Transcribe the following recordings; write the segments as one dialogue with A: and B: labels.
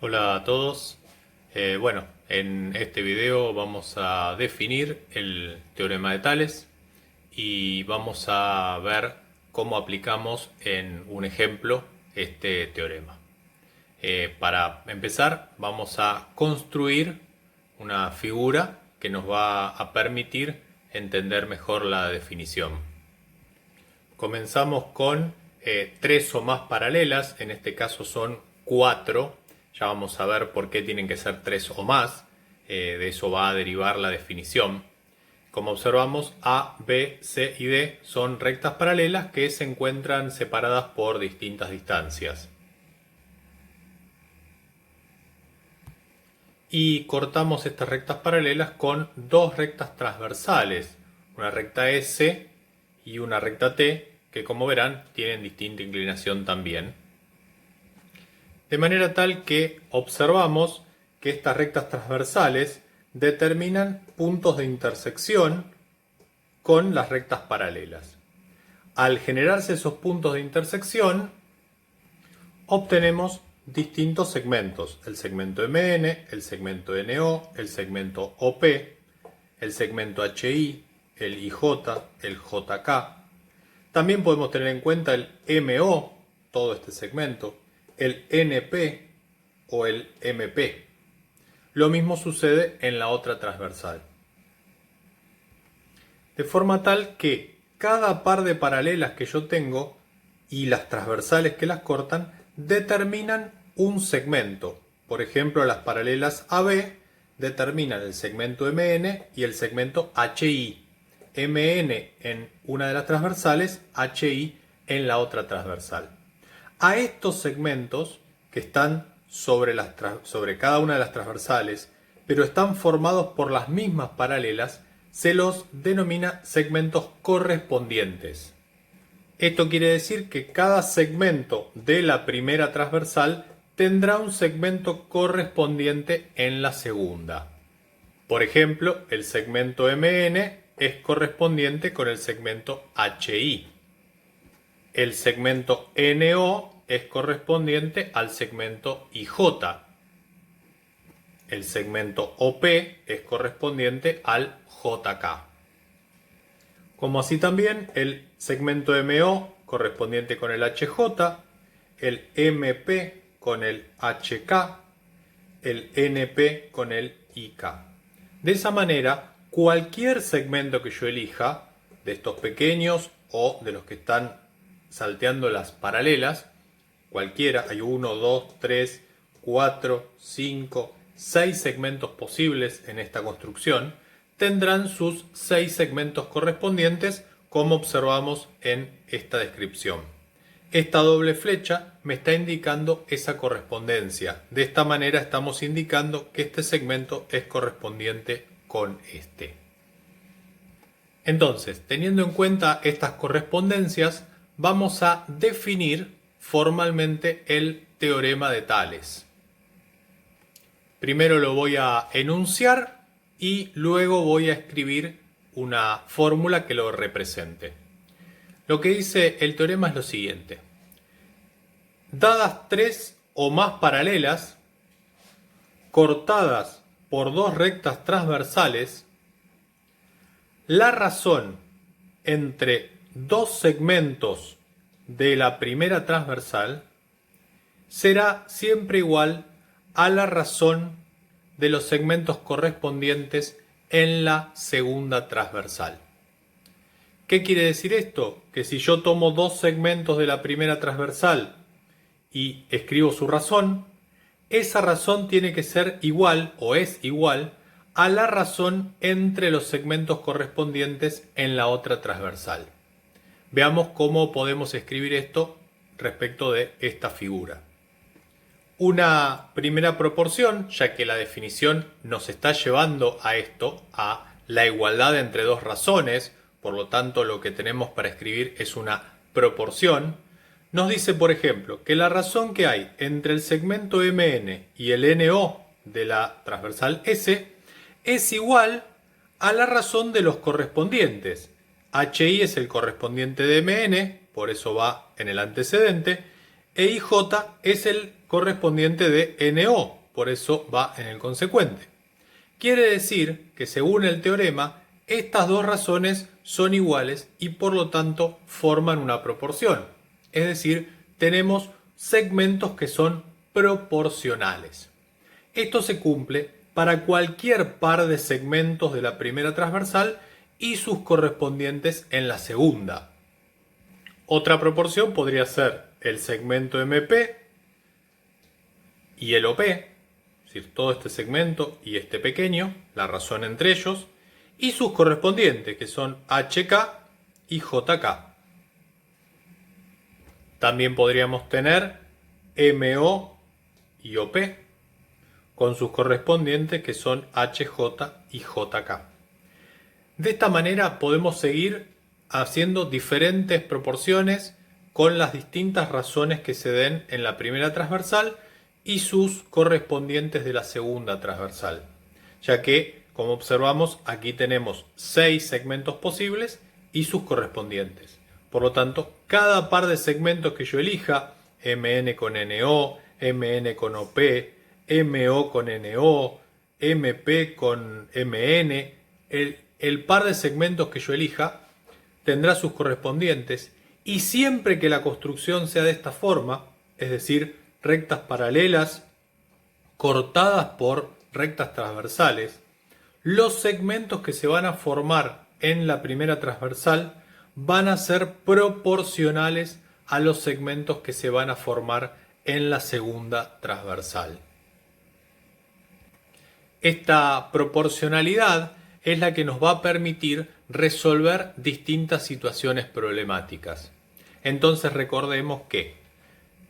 A: Hola a todos. Bueno, en este video vamos a definir el teorema de Tales y vamos a ver cómo aplicamos en un ejemplo este teorema. Para empezar vamos a construir una figura que nos va a permitir entender mejor la definición. Comenzamos con tres o más paralelas, en este caso son 4. Ya vamos a ver por qué tienen que ser 3 o más. De eso va a derivar la definición. Como observamos, A, B, C y D son rectas paralelas que se encuentran separadas por distintas distancias. Y cortamos estas rectas paralelas con dos rectas transversales, una recta S y una recta T, que como verán tienen distinta inclinación también. De manera tal que observamos que estas rectas transversales determinan puntos de intersección con las rectas paralelas. Al generarse esos puntos de intersección, obtenemos distintos segmentos: el segmento MN, el segmento NO, el segmento OP, el segmento HI, el IJ, el JK. También podemos tener en cuenta el MO, todo este segmento, el NP o el MP. Lo mismo sucede en la otra transversal. De forma tal que cada par de paralelas que yo tengo y las transversales que las cortan determinan un segmento. Por ejemplo, las paralelas AB determinan el segmento MN y el segmento HI. MN en una de las transversales, HI en la otra transversal. A estos segmentos que están sobre cada una de las transversales, pero están formados por las mismas paralelas, se los denomina segmentos correspondientes. Esto quiere decir que cada segmento de la primera transversal tendrá un segmento correspondiente en la segunda. Por ejemplo, el segmento MN es correspondiente con el segmento HI. El segmento NO es correspondiente al segmento IJ. El segmento OP es correspondiente al JK. Como así también el segmento MO correspondiente con el HJ, el MP con el HK, el NP con el IK. De esa manera, cualquier segmento que yo elija, de estos pequeños o de los que están salteando las paralelas, cualquiera, hay 1, 2, 3, 4, 5, 6 segmentos posibles en esta construcción, tendrán sus 6 segmentos correspondientes, como observamos en esta descripción. Esta doble flecha me está indicando esa correspondencia. De esta manera estamos indicando que este segmento es correspondiente con este. Entonces, teniendo en cuenta estas correspondencias, vamos a definir formalmente el teorema de Tales. Primero lo voy a enunciar y luego voy a escribir una fórmula que lo represente. Lo que dice el teorema es lo siguiente: dadas 3 o más paralelas cortadas por dos rectas transversales, la razón entre dos segmentos de la primera transversal será siempre igual a la razón de los segmentos correspondientes en la segunda transversal. ¿Qué quiere decir esto? Que si yo tomo dos segmentos de la primera transversal y escribo su razón, esa razón tiene que ser igual o es igual a la razón entre los segmentos correspondientes en la otra transversal. Veamos cómo podemos escribir esto respecto de esta figura. Una primera proporción, ya que la definición nos está llevando a esto, a la igualdad entre dos razones, por lo tanto lo que tenemos para escribir es una proporción, nos dice, por ejemplo, que la razón que hay entre el segmento MN y el NO de la transversal S es igual a la razón de los correspondientes. HI es el correspondiente de MN, por eso va en el antecedente, e IJ es el correspondiente de NO, por eso va en el consecuente. Quiere decir que según el teorema, estas dos razones son iguales y por lo tanto forman una proporción. Es decir, tenemos segmentos que son proporcionales. Esto se cumple para cualquier par de segmentos de la primera transversal y sus correspondientes en la segunda. Otra proporción podría ser el segmento MP y el OP, es decir, todo este segmento y este pequeño, la razón entre ellos, y sus correspondientes, que son HK y JK. También podríamos tener MO y OP, con sus correspondientes, que son HJ y JK. De esta manera podemos seguir haciendo diferentes proporciones con las distintas razones que se den en la primera transversal y sus correspondientes de la segunda transversal, ya que, como observamos, aquí tenemos 6 segmentos posibles y sus correspondientes. Por lo tanto, cada par de segmentos que yo elija, MN con NO, MN con OP, MO con NO, MP con MN, el par de segmentos que yo elija tendrá sus correspondientes, y siempre que la construcción sea de esta forma, es decir, rectas paralelas cortadas por rectas transversales, los segmentos que se van a formar en la primera transversal van a ser proporcionales a los segmentos que se van a formar en la segunda transversal. Esta proporcionalidad es la que nos va a permitir resolver distintas situaciones problemáticas. Entonces recordemos que,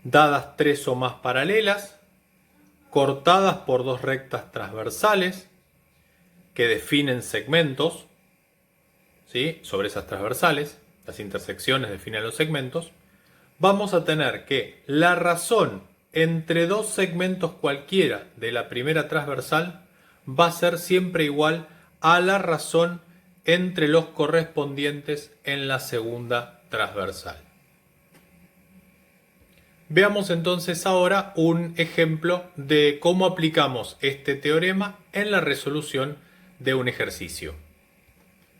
A: dadas 3 o más paralelas, cortadas por 2 rectas transversales que definen segmentos, ¿sí?, sobre esas transversales, las intersecciones definen los segmentos, vamos a tener que la razón entre 2 segmentos cualquiera de la primera transversal va a ser siempre igual a la razón entre los correspondientes en la segunda transversal. Veamos entonces ahora un ejemplo de cómo aplicamos este teorema en la resolución de un ejercicio.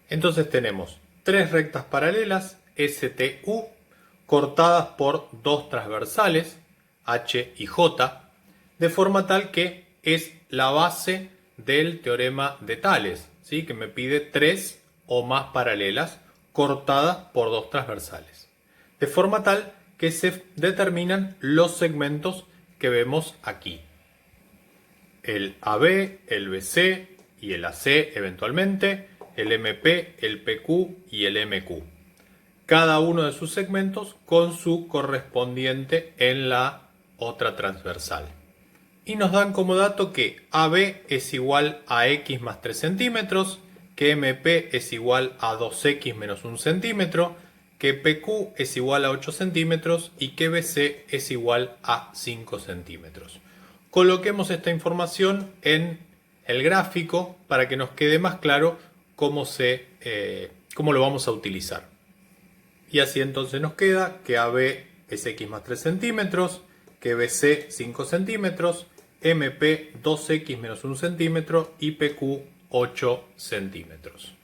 A: Entonces tenemos 3 rectas paralelas STU cortadas por 2 transversales H y J, de forma tal que es la base del teorema de Tales, ¿sí?, que me pide 3 o más paralelas cortadas por 2 transversales, de forma tal que se determinan los segmentos que vemos aquí: el AB, el BC y el AC eventualmente, el MP, el PQ y el MQ, cada uno de sus segmentos con su correspondiente en la otra transversal. Y nos dan como dato que AB es igual a X más 3 centímetros, que MP es igual a 2X menos 1 centímetro, que PQ es igual a 8 centímetros y que BC es igual a 5 centímetros. Coloquemos esta información en el gráfico para que nos quede más claro cómo lo vamos a utilizar. Y así entonces nos queda que AB es X más 3 centímetros, que BC 5 centímetros, MP 2X menos 1 centímetro y PQ 8 centímetros.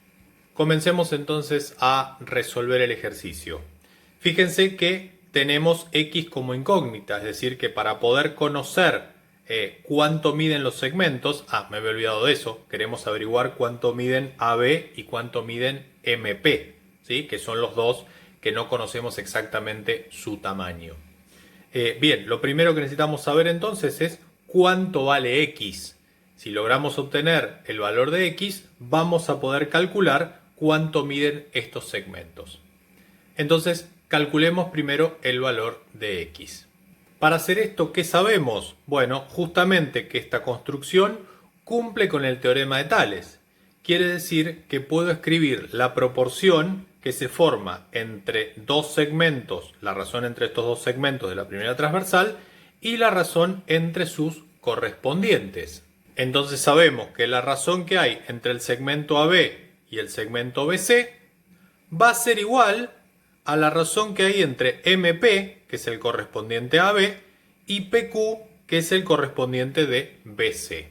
A: Comencemos entonces a resolver el ejercicio. Fíjense que tenemos X como incógnita, es decir que para poder conocer cuánto miden los segmentos, me había olvidado de eso, queremos averiguar cuánto miden AB y cuánto miden MP, ¿sí?, que son los dos que no conocemos exactamente su tamaño. Bien, lo primero que necesitamos saber entonces es cuánto vale X. Si logramos obtener el valor de X, vamos a poder calcular cuánto miden estos segmentos. Entonces, calculemos primero el valor de X. Para hacer esto, ¿qué sabemos? Bueno, justamente que esta construcción cumple con el teorema de Tales. Quiere decir que puedo escribir la proporción que se forma entre 2 segmentos, la razón entre estos 2 segmentos de la primera transversal, y la razón entre sus correspondientes. Entonces sabemos que la razón que hay entre el segmento AB y el segmento BC va a ser igual a la razón que hay entre MP que es el correspondiente a AB, y PQ, que es el correspondiente de BC.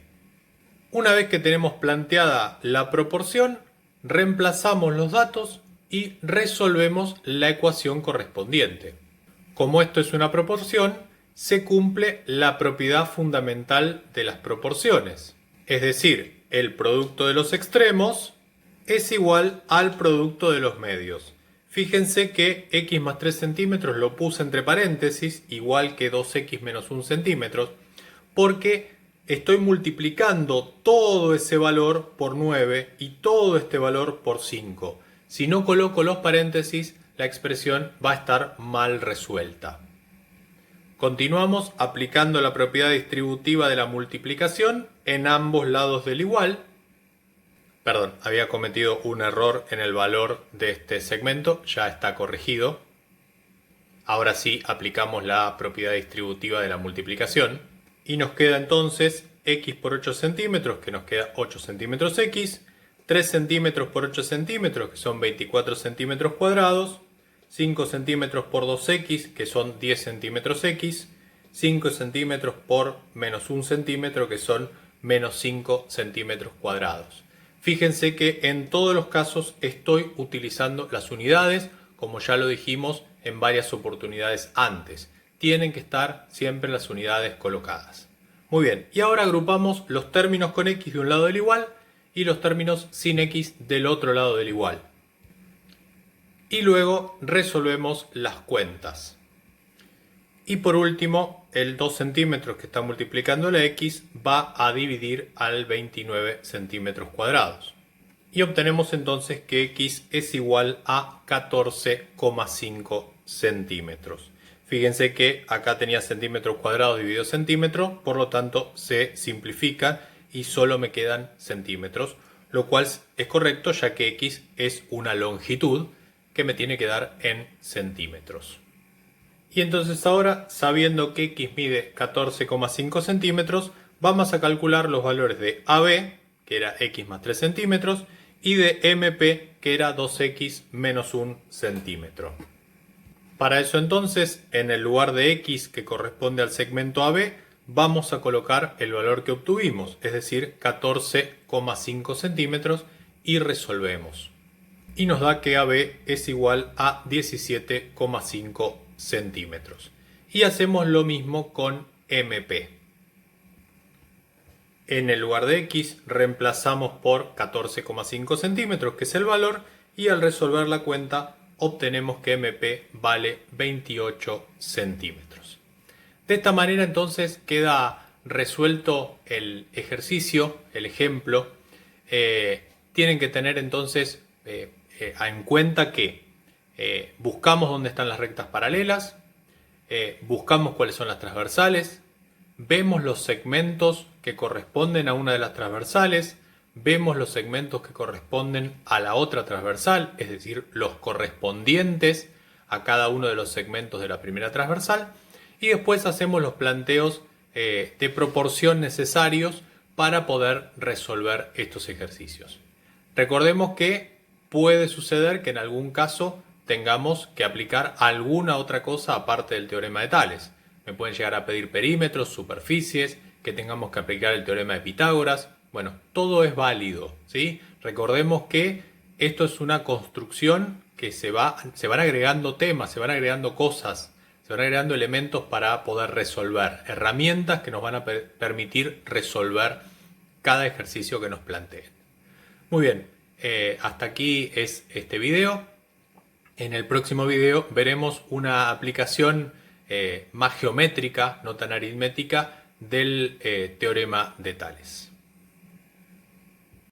A: Una vez que tenemos planteada la proporción, reemplazamos los datos y resolvemos la ecuación correspondiente. Como esto es una proporción, se cumple la propiedad fundamental de las proporciones. Es decir, el producto de los extremos es igual al producto de los medios. Fíjense que x más 3 centímetros lo puse entre paréntesis, igual que 2x menos 1 centímetro, porque estoy multiplicando todo ese valor por 9 y todo este valor por 5. Si no coloco los paréntesis, la expresión va a estar mal resuelta. Continuamos aplicando la propiedad distributiva de la multiplicación en ambos lados del igual. Perdón, había cometido un error en el valor de este segmento, ya está corregido. Ahora sí aplicamos la propiedad distributiva de la multiplicación. Y nos queda entonces x por 8 centímetros, que nos queda 8 centímetros x, 3 centímetros por 8 centímetros, que son 24 centímetros cuadrados, 5 centímetros por 2x, que son 10 centímetros x, 5 centímetros por menos 1 centímetro, que son menos 5 centímetros cuadrados. Fíjense que en todos los casos estoy utilizando las unidades, como ya lo dijimos en varias oportunidades antes. Tienen que estar siempre las unidades colocadas. Muy bien, y ahora agrupamos los términos con x de un lado del igual y los términos sin x del otro lado del igual. Y luego resolvemos las cuentas. Y por último, el 2 centímetros que está multiplicando la x va a dividir al 29 centímetros cuadrados. Y obtenemos entonces que x es igual a 14,5 centímetros. Fíjense que acá tenía centímetros cuadrados dividido centímetros, por lo tanto se simplifica y solo me quedan centímetros, lo cual es correcto ya que x es una longitud que me tiene que dar en centímetros. Y entonces ahora, sabiendo que x mide 14,5 centímetros, vamos a calcular los valores de AB, que era x más 3 centímetros, y de MP, que era 2x menos 1 centímetro. Para eso entonces, en el lugar de x que corresponde al segmento AB, vamos a colocar el valor que obtuvimos, es decir, 14,5 centímetros, y resolvemos. Y nos da que AB es igual a 17,5 centímetros. Y hacemos lo mismo con MP. En el lugar de x reemplazamos por 14,5 centímetros, que es el valor, y al resolver la cuenta obtenemos que MP vale 28 centímetros. De esta manera entonces queda resuelto el ejercicio, el ejemplo. Tienen que tener entonces en cuenta que buscamos dónde están las rectas paralelas, buscamos cuáles son las transversales, vemos los segmentos que corresponden a una de las transversales, vemos los segmentos que corresponden a la otra transversal, es decir, los correspondientes a cada uno de los segmentos de la primera transversal, y después hacemos los planteos de proporción necesarios para poder resolver estos ejercicios. Recordemos que puede suceder que en algún caso tengamos que aplicar alguna otra cosa aparte del teorema de Tales. Me pueden llegar a pedir perímetros, superficies, que tengamos que aplicar el teorema de Pitágoras. Bueno, todo es válido, ¿sí? Recordemos que esto es una construcción que se van agregando temas, se van agregando cosas, se van agregando elementos para poder resolver, herramientas que nos van a permitir resolver cada ejercicio que nos planteen. Muy bien, hasta aquí es este video. En el próximo video veremos una aplicación más geométrica, no tan aritmética, del teorema de Tales.